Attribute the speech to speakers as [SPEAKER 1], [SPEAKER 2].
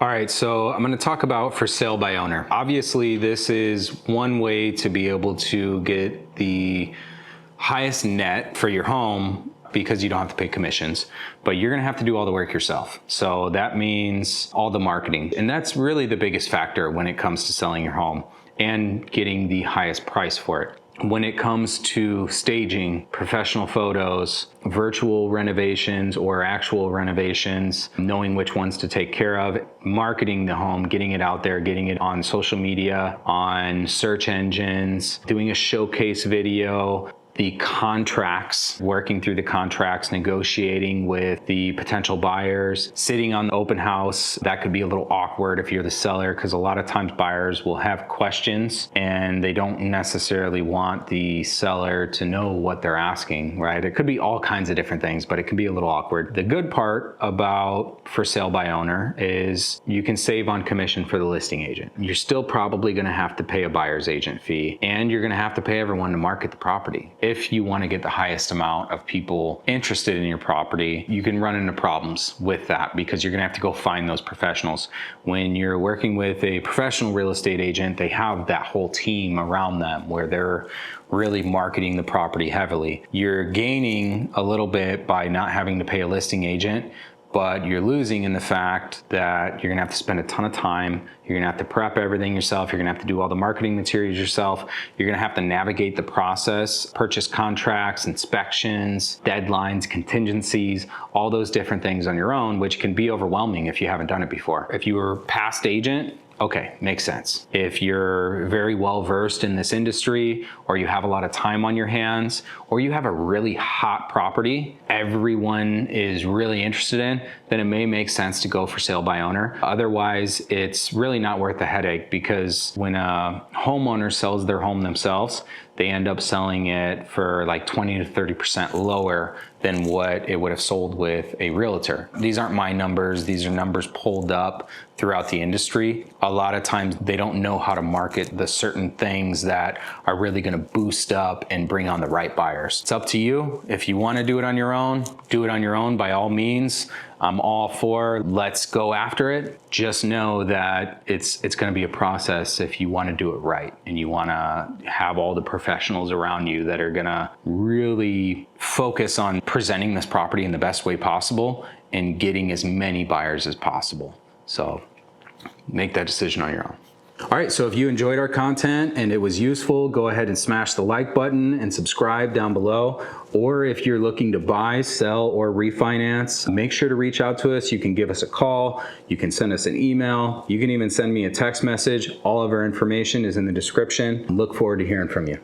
[SPEAKER 1] All right, so I'm going to talk about for sale by owner. Obviously, this is one way to be able to get the highest net for your home because you don't have to pay commissions, but you're going to have to do all the work yourself. So that means all the marketing. And that's really the biggest factor when it comes to selling your home and getting the highest price for it. When it comes to staging professional photos, virtual renovations or actual renovations, knowing which ones to take care of, marketing the home, getting it out there, getting it on social media, on search engines, doing a showcase video, the contracts, working through the contracts, negotiating with the potential buyers, sitting on the open house. That could be a little awkward if you're the seller, because a lot of times buyers will have questions and they don't necessarily want the seller to know what they're asking, right? It could be all kinds of different things, but it can be a little awkward. The good part about for sale by owner is you can save on commission for the listing agent. You're still probably going to have to pay a buyer's agent fee, and you're going to have to pay everyone to market the property. If you want to get the highest amount of people interested in your property, you can run into problems with that because you're going to have to go find those professionals. When you're working with a professional real estate agent, they have that whole team around them where they're really marketing the property heavily. You're gaining a little bit by not having to pay a listing agent, but you're losing in the fact that you're gonna have to spend a ton of time. You're gonna have to prep everything yourself. You're gonna have to do all the marketing materials yourself. You're gonna have to navigate the process, purchase contracts, inspections, deadlines, contingencies, all those different things on your own, which can be overwhelming if you haven't done it before. If you were a past agent, okay, makes sense. If you're very well versed in this industry, or you have a lot of time on your hands, or you have a really hot property everyone is really interested in, then it may make sense to go for sale by owner. Otherwise, it's really not worth the headache, because when a homeowner sells their home themselves, they end up selling it for like 20 to 30% lower than what it would have sold with a realtor. These aren't my numbers. These are numbers pulled up throughout the industry. A lot of times they don't know how to market the certain things that are really going to boost up and bring on the right buyers. It's up to you. If you want to do it on your own, do it on your own by all means. I'm all for let's go after it. Just know that it's going to be a process if you want to do it right, and you want to have all the professionals around you that are going to really focus on presenting this property in the best way possible and getting as many buyers as possible. So make that decision on your own. All right, so if you enjoyed our content and it was useful, go ahead and smash the like button and subscribe down below. Or if you're looking to buy, sell, or refinance, make sure to reach out to us. You can give us a call, you can send us an email, you can even send me a text message. All of our information is in the description. Look forward to hearing from you.